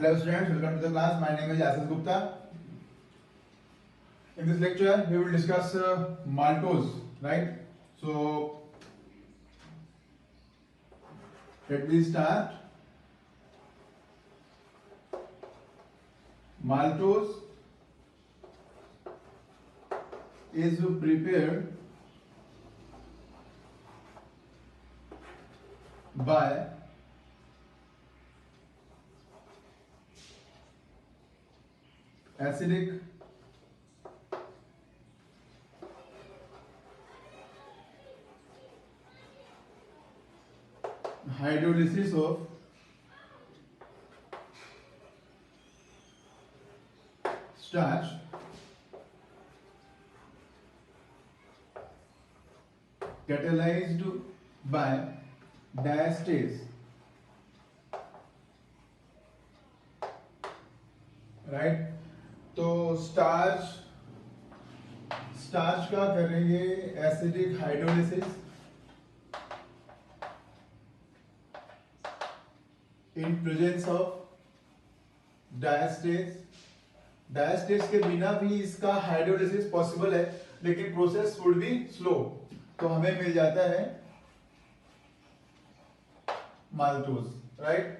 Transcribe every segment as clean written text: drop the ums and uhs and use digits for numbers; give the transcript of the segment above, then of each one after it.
Hello students, welcome to the class. My name is Ashish Gupta. In this lecture, we will discuss maltose, right? So, let me start. Maltose is prepared by acidic hydrolysis of starch catalyzed by diastase, right? तो starch का करेंगे acidic hydrolysis in presence of diastase. Diastase के बिना भी इसका hydrolysis possible है, लेकिन process would be slow. तो हमें मिल जाता है maltose, right?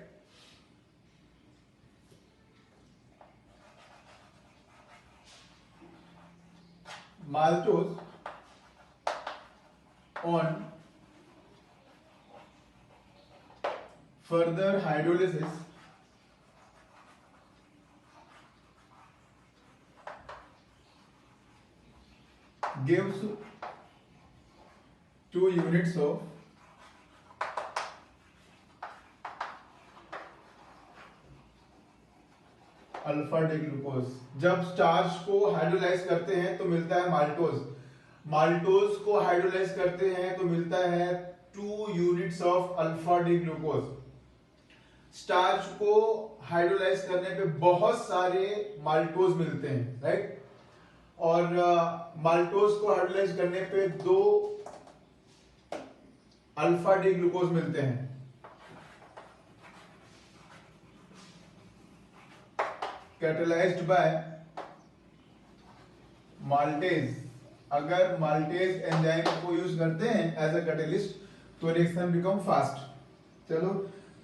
Maltose on further hydrolysis gives 2 units of alpha D glucose. जब स्टार्च को हाइड्रोलाइज करते हैं तो मिलता है माल्टोज। माल्टोज को हाइड्रोलाइज करते हैं तो मिलता है 2 units of alpha D glucose. Starch को हाइड्रोलाइज करने पे बहुत सारे माल्टोज मिलते हैं, राइट? और माल्टोज को हाइड्रोलाइज करने पे 2 अल्फा डी ग्लूकोज मिलते हैं। Catalysed by maltase. अगर माल्टेज एंजाइम को यूज करते हैं एज अ कैटलिस्ट तो रिएक्शन बिकम फास्ट। चलो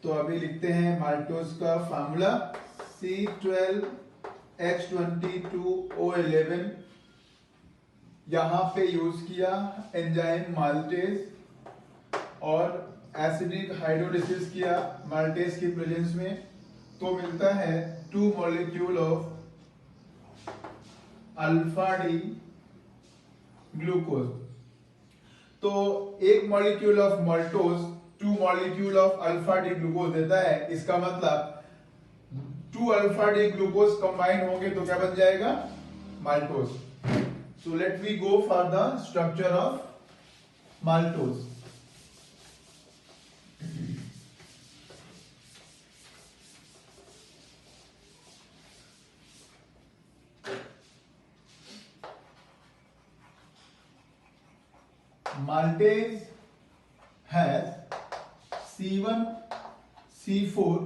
तो अभी लिखते हैं माल्टोज का फार्मूला C12H22O11। यहां पे यूज किया एंजाइम माल्टेज और एसिडिक हाइड्रोलिसिस किया माल्टेज की प्रेजेंस में, तो मिलता है 2 molecule of alpha D glucose. तो एक molecule of maltose 2 molecule of alpha D glucose देता है। इसका मतलब 2 अल्फा डी ग्लूकोज कंबाइन होंगे तो क्या बन जाएगा? Maltose. So let we go for the structure of maltose. Maltase has C1C4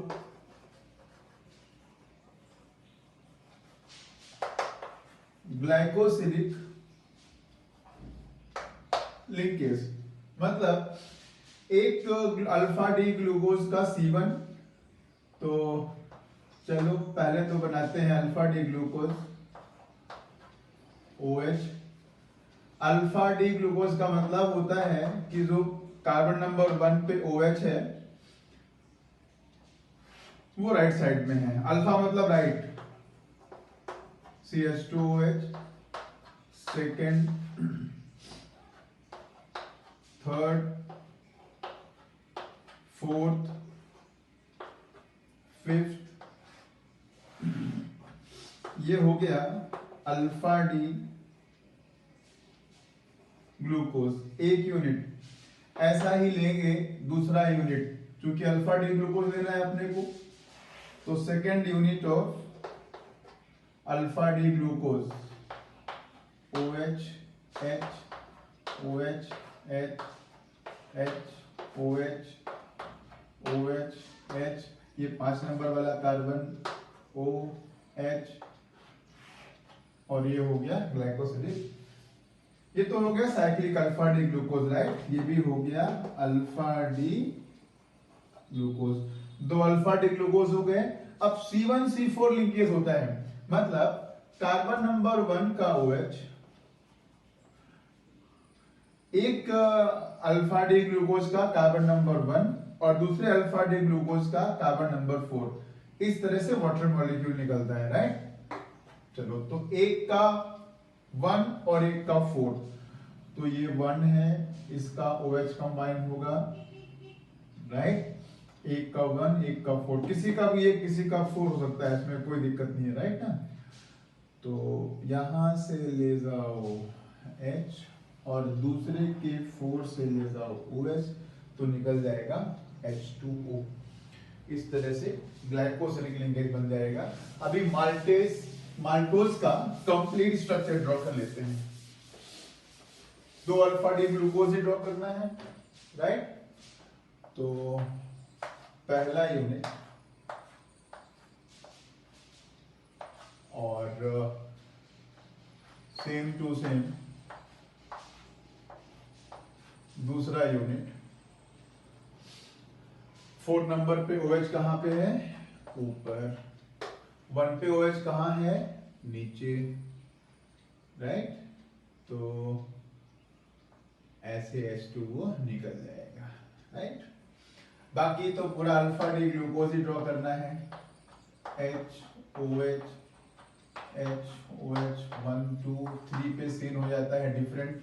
glycosidic linkage. मतलब एक अल्फा डी ग्लूकोज का C1, तो चलो पहले तो बनाते हैं alpha D glucose OH। Alpha D glucose का मतलब होता है कि जो कार्बन नंबर 1 पे OH है वो राइट साइड में है। अल्फा मतलब right, CH2OH, second, third, fourth, fifth, ये हो गया अल्फा डी ग्लूकोज एक यूनिट। ऐसा ही लेंगे दूसरा यूनिट, क्योंकि अल्फा डी ग्लूकोज लेना है अपने को, तो second unit of alpha D glucose OH H OH H H OH OH H, ये 5 नंबर वाला कार्बन OH और ये हो गया ग्लाइकोसिलिक। ये तो हो गया cyclic alpha D glucose, right. ये भी हो गया alpha D glucose, 2 alpha D glucose हो गए। अब C1C4 लिंकेज होता है, मतलब कार्बन नंबर 1 का OH एक अल्फा डी ग्लूकोज का कार्बन नंबर 1 और दूसरे अल्फा डी ग्लूकोज का कार्बन नंबर 4, इस तरह से वाटर मॉलिक्यूल निकलता है, राइट। चलो, तो एक का 1 और एक का 4, तो ये 1 है, इसका OH कंबाइन होगा, राइट। एक का 1 एक का 4, किसी का भी एक किसी का 4 हो सकता है, इसमें कोई दिक्कत नहीं है, राइट ना। तो यहां से ले जाओ H और दूसरे के 4 से ले जाओ OH, तो निकल जाएगा H2O। इस तरह से ग्लाइकोसिलिक लिंकेज बन जाएगा। अभी माल्टोज का कंप्लीट स्ट्रक्चर ड्रॉ कर लेते हैं। 2 अल्फा डी ग्लूकोज ही ड्रॉ करना है, राइट। तो पहला यूनिट और सेम टू सेम दूसरा यूनिट। 4 नंबर पे OH कहां पे है? ऊपर। 1 पे OH कहां है? नीचे, राइट। तो ऐसे H2O निकल जाएगा, राइट। बाकी तो पूरा अल्फा डी ग्लूकोज ही ड्रॉ करना है। HOH HOH 1 2 3 पे सीन हो जाता है डिफरेंट।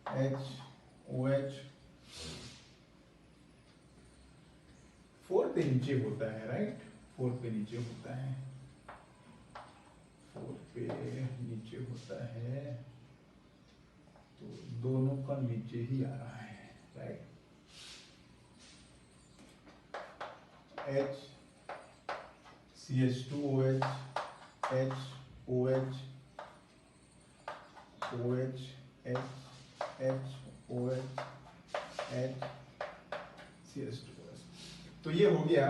HOH 4 पे नीचे होता है, राइट। 4 पे नीचे होता है, 4 पे नीचे होता है, तो दोनों का नीचे ही आ रहा है, right. H CH2OH HOH OH H OH H CH2OH। तो ये हो गया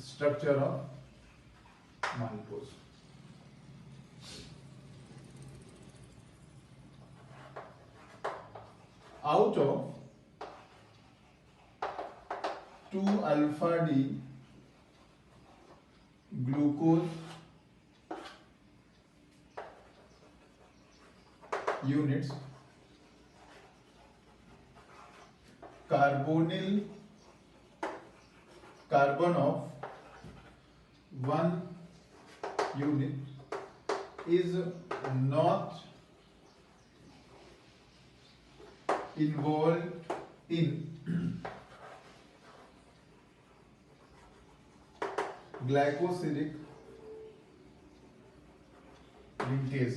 structure of maltose. Out of 2 alpha D glucose units, carbonyl carbon of 1 unit is not involved in glycosidic linkage.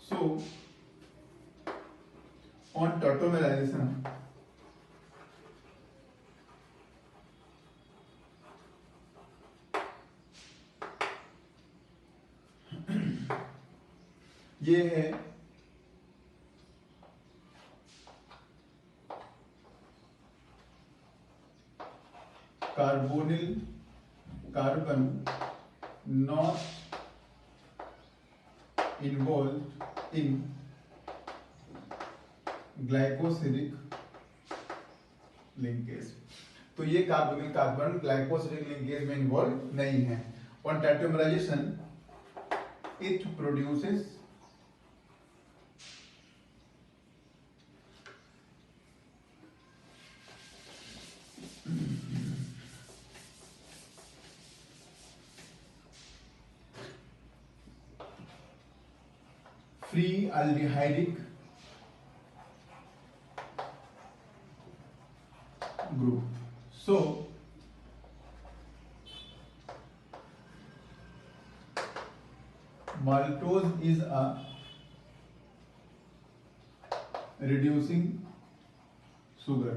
So on tautomerization, ये है carbonyl carbon not involve in glycosidic linkage. तो ये carbonyl carbon glycosidic linkage में involve नहीं है। On tautomerization it produces free aldehydic group. So maltose is a reducing sugar।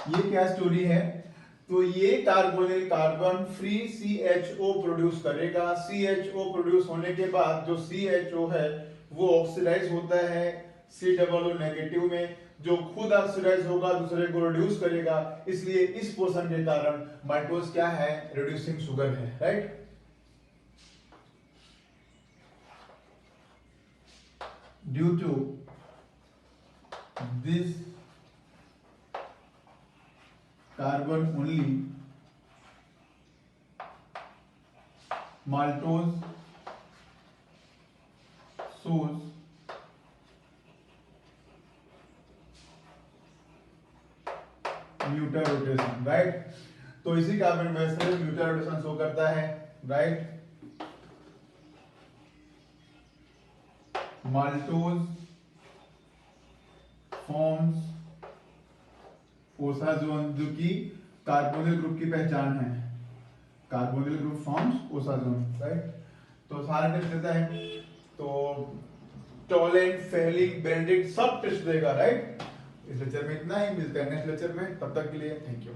ये क्या story है? तो ये carbonyl carbon free CHO produce करेगा। CHO प्रोड्यूस होने के बाद जो CHO है वो ऑक्सीडाइज होता है COO नेगेटिव में, जो खुद ऑक्सीडाइज होगा दूसरे को रिड्यूस करेगा, इसलिए इस पोर्शन के कारण माल्टोज क्या है, रिड्यूसिंग शुगर है, right. Due to this carbon only maltose shows mutarotation, right. तो इसी कार्बन में से न्यूटन रोटेशन शो करता है, राइट। माल्टोज फॉर्म्स ओसाजोन, जो कि कार्बोनिल ग्रुप की पहचान है, carbonyl group forms osazone, right. तो सारा टेस्ट देता है, तो टोलेंट, फेलिंग, बेनेडिक्ट सब टेस्ट देगा, राइट। इस लेक्चर में इतना ही, मिलते हैं नेक्स्ट लेक्चर में, तब तक के लिए थैंक यू।